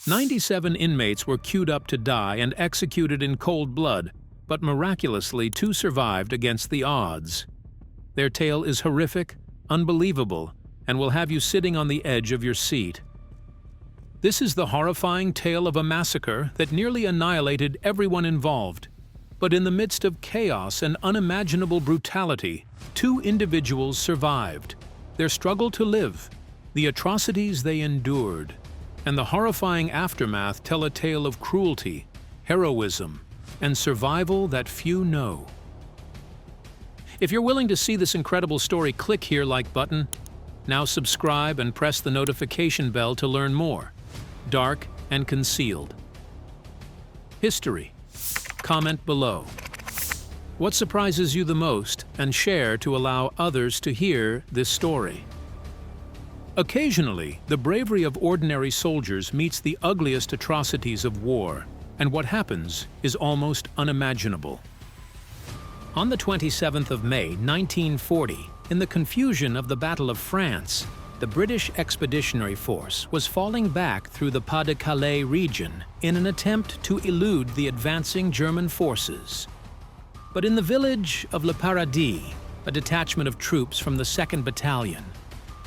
97 inmates were queued up to die and executed in cold blood, but miraculously 2 survived against the odds. Their tale is horrific, unbelievable, and will have you sitting on the edge of your seat. This is the horrifying tale of a massacre that nearly annihilated everyone involved. But in the midst of chaos and unimaginable brutality, 2 individuals survived. Their struggle to live, the atrocities they endured, and the horrifying aftermath tell a tale of cruelty, heroism, and survival that few know. If you're willing to see this incredible story, click here like button. Now subscribe and press the notification bell to learn more. Dark and concealed. History. Comment below. What surprises you the most, and share to allow others to hear this story. Occasionally, the bravery of ordinary soldiers meets the ugliest atrocities of war, and what happens is almost unimaginable. On the 27th of May, 1940, in the confusion of the Battle of France, the British Expeditionary Force was falling back through the Pas-de-Calais region in an attempt to elude the advancing German forces. But in the village of Le Paradis, a detachment of troops from the 2nd Battalion,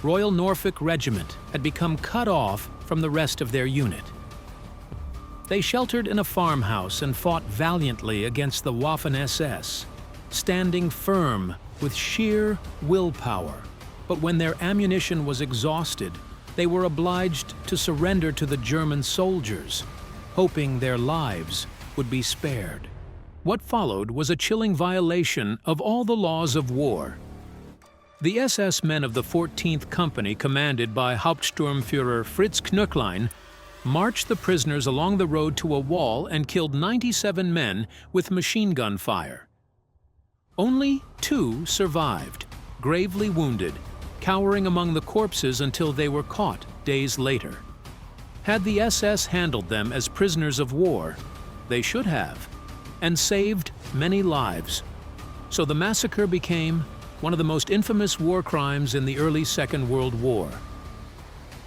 Royal Norfolk Regiment had become cut off from the rest of their unit. They sheltered in a farmhouse and fought valiantly against the Waffen-SS, standing firm with sheer willpower. But when their ammunition was exhausted, they were obliged to surrender to the German soldiers, hoping their lives would be spared. What followed was a chilling violation of all the laws of war. The SS men of the 14th Company, commanded by Hauptsturmführer Fritz Knöchlein, marched the prisoners along the road to a wall and killed 97 men with machine gun fire. Only 2 survived, gravely wounded, cowering among the corpses until they were caught days later. Had the SS handled them as prisoners of war, they should have, and saved many lives. So the massacre became one of the most infamous war crimes in the early Second World War.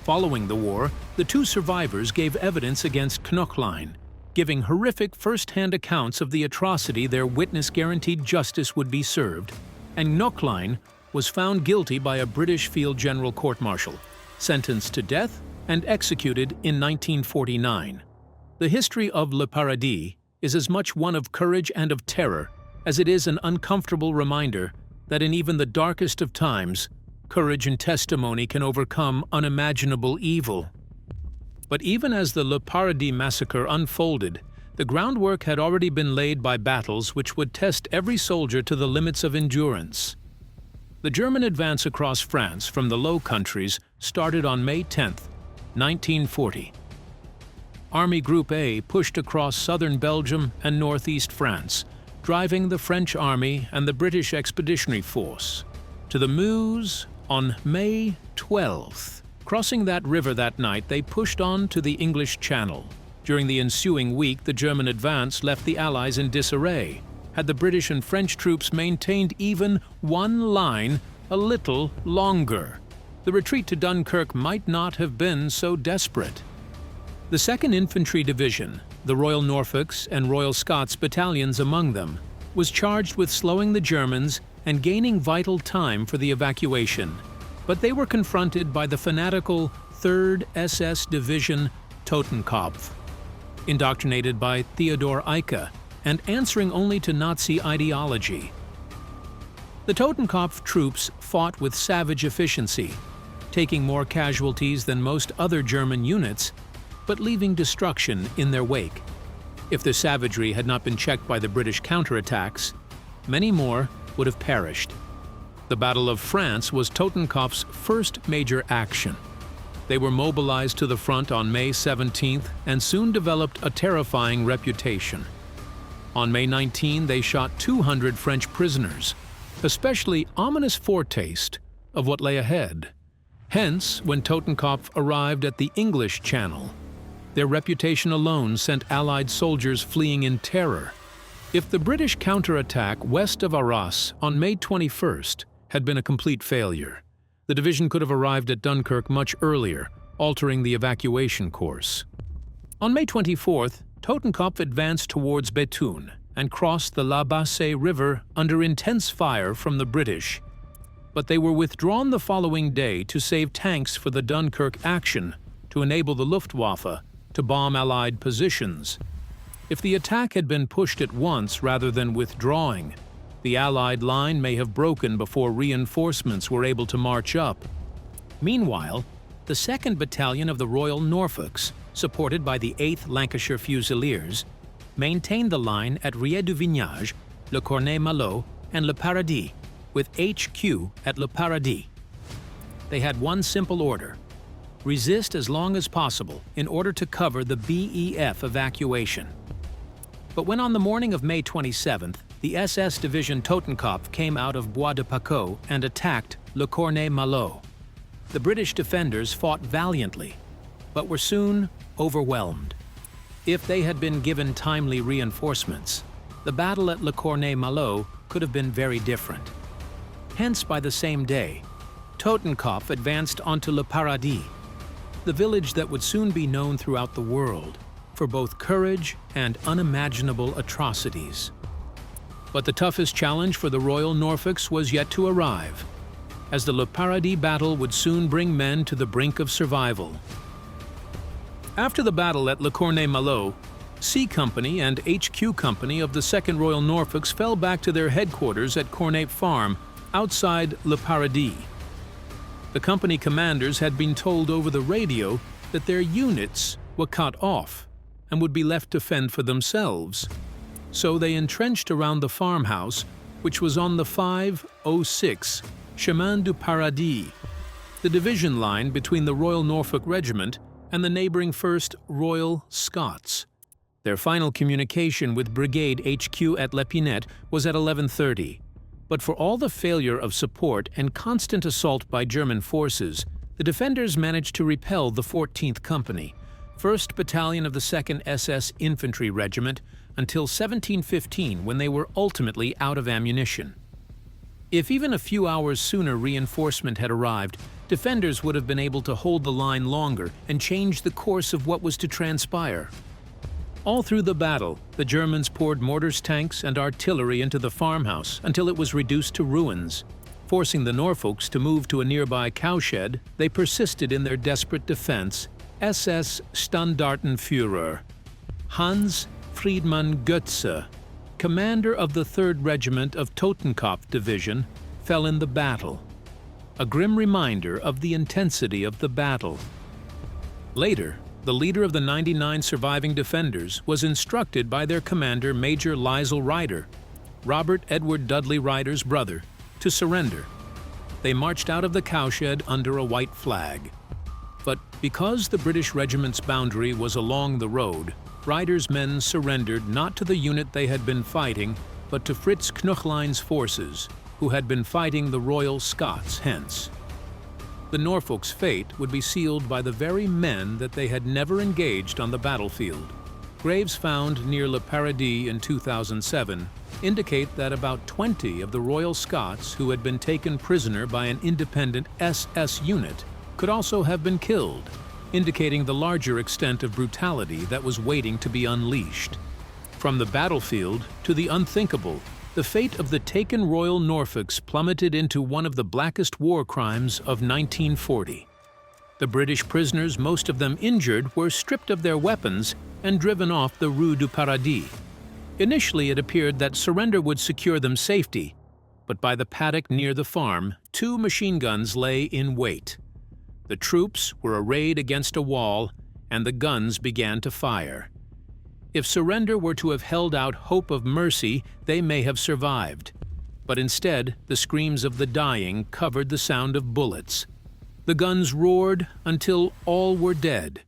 Following the war, the 2 survivors gave evidence against Knöchlein, giving horrific first-hand accounts of the atrocity. Their witness guaranteed justice would be served, and Knöchlein was found guilty by a British field general court-martial, sentenced to death and executed in 1949. The history of Le Paradis is as much one of courage and of terror as it is an uncomfortable reminder that in even the darkest of times, courage and testimony can overcome unimaginable evil. But even as the Le Paradis massacre unfolded, the groundwork had already been laid by battles which would test every soldier to the limits of endurance. The German advance across France from the Low Countries started on May 10, 1940. Army Group A pushed across southern Belgium and northeast France, driving the French Army and the British Expeditionary Force to the Meuse on May 12th. Crossing that river that night, they pushed on to the English Channel. During the ensuing week, the German advance left the Allies in disarray. Had the British and French troops maintained even one line a little longer, the retreat to Dunkirk might not have been so desperate. The 2nd Infantry Division, the Royal Norfolks and Royal Scots battalions among them, was charged with slowing the Germans and gaining vital time for the evacuation. But they were confronted by the fanatical 3rd SS Division Totenkopf, indoctrinated by Theodor Eicke and answering only to Nazi ideology. The Totenkopf troops fought with savage efficiency, taking more casualties than most other German units, but leaving destruction in their wake. If the savagery had not been checked by the British counterattacks, many more would have perished. The Battle of France was Totenkopf's first major action. They were mobilized to the front on May 17th and soon developed a terrifying reputation. On May 19, they shot 200 French prisoners, especially ominous foretaste of what lay ahead. Hence, when Totenkopf arrived at the English Channel, their reputation alone sent Allied soldiers fleeing in terror. If the British counterattack west of Arras on May 21st had been a complete failure, the division could have arrived at Dunkirk much earlier, altering the evacuation course. On May 24th, Totenkopf advanced towards Bethune and crossed the La Bassée River under intense fire from the British. But they were withdrawn the following day to save tanks for the Dunkirk action to enable the Luftwaffe to bomb Allied positions. If the attack had been pushed at once rather than withdrawing, the Allied line may have broken before reinforcements were able to march up. Meanwhile, the 2nd Battalion of the Royal Norfolks, supported by the 8th Lancashire Fusiliers, maintained the line at Ried-du-Vignage, Le Cornet-Malot, and Le Paradis, with HQ at Le Paradis. They had one simple order: resist as long as possible in order to cover the BEF evacuation. But when on the morning of May 27th, the SS Division Totenkopf came out of Bois de Pacaud and attacked Le Cornet-Malot, the British defenders fought valiantly, but were soon overwhelmed. If they had been given timely reinforcements, the battle at Le Cornet-Malot could have been very different. Hence, by the same day, Totenkopf advanced onto Le Paradis, the village that would soon be known throughout the world for both courage and unimaginable atrocities. But the toughest challenge for the Royal Norfolks was yet to arrive, as the Le Paradis battle would soon bring men to the brink of survival. After the battle at Le Cornet-Malot, C Company and HQ Company of the 2nd Royal Norfolks fell back to their headquarters at Cornet Farm, outside Le Paradis. The company commanders had been told over the radio that their units were cut off and would be left to fend for themselves. So they entrenched around the farmhouse, which was on the 506 Chemin du Paradis, the division line between the Royal Norfolk Regiment and the neighboring 1st Royal Scots. Their final communication with Brigade HQ at L'Épinette was at 11:30. But for all the failure of support and constant assault by German forces, the defenders managed to repel the 14th Company, 1st Battalion of the 2nd SS Infantry Regiment, until 1715, when they were ultimately out of ammunition. If even a few hours sooner reinforcement had arrived, defenders would have been able to hold the line longer and change the course of what was to transpire. All through the battle, the Germans poured mortars, tanks, and artillery into the farmhouse until it was reduced to ruins. Forcing the Norfolks to move to a nearby cowshed, they persisted in their desperate defense. SS Standartenführer Hans Friedmann Götze, commander of the 3rd Regiment of Totenkopf Division, fell in the battle, a grim reminder of the intensity of the battle. Later, the leader of the 99 surviving defenders was instructed by their commander, Major Liesel Ryder, Robert Edward Dudley Ryder's brother, to surrender. They marched out of the cowshed under a white flag. But because the British regiment's boundary was along the road, Ryder's men surrendered not to the unit they had been fighting, but to Fritz Knuchlein's forces, who had been fighting the Royal Scots hence. The Norfolk's fate would be sealed by the very men that they had never engaged on the battlefield. Graves found near Le Paradis in 2007 indicate that about 20 of the Royal Scots who had been taken prisoner by an independent SS unit could also have been killed, indicating the larger extent of brutality that was waiting to be unleashed. From the battlefield to the unthinkable, the fate of the taken Royal Norfolks plummeted into one of the blackest war crimes of 1940. The British prisoners, most of them injured, were stripped of their weapons and driven off the Rue du Paradis. Initially, it appeared that surrender would secure them safety, but by the paddock near the farm, 2 machine guns lay in wait. The troops were arrayed against a wall, and the guns began to fire. If surrender were to have held out hope of mercy, they may have survived. But instead, the screams of the dying covered the sound of bullets. The guns roared until all were dead,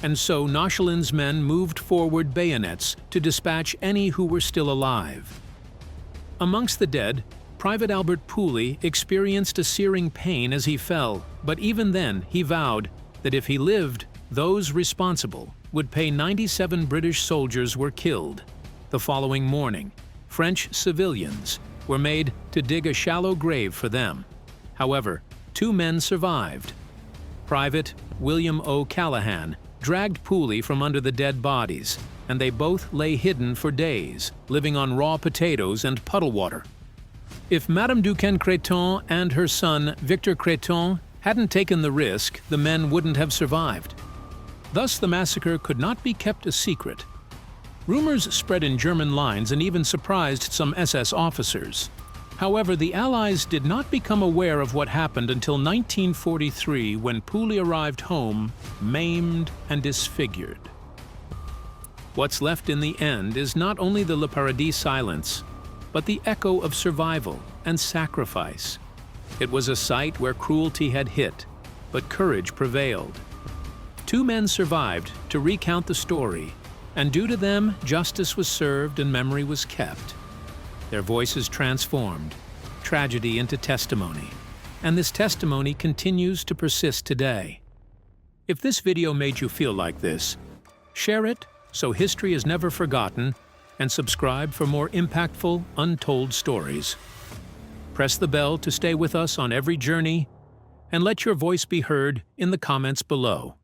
and so Nochelin's men moved forward bayonets to dispatch any who were still alive. Amongst the dead, Private Albert Pooley experienced a searing pain as he fell, but even then he vowed that if he lived, those responsible would pay 97 British soldiers were killed. The following morning, French civilians were made to dig a shallow grave for them. However, 2 men survived. Private William O. Callahan dragged Pooley from under the dead bodies, and they both lay hidden for days, living on raw potatoes and puddle water. If Madame Duquesne Creton and her son, Victor Creton, hadn't taken the risk, the men wouldn't have survived. Thus, the massacre could not be kept a secret. Rumors spread in German lines and even surprised some SS officers. However, the Allies did not become aware of what happened until 1943, when Pooley arrived home, maimed and disfigured. What's left in the end is not only the Le Paradis silence, but the echo of survival and sacrifice. It was a site where cruelty had hit, but courage prevailed. 2 men survived to recount the story, and due to them, justice was served and memory was kept. Their voices transformed tragedy into testimony, and this testimony continues to persist today. If this video made you feel like this, share it so history is never forgotten, and subscribe for more impactful, untold stories. Press the bell to stay with us on every journey, and let your voice be heard in the comments below.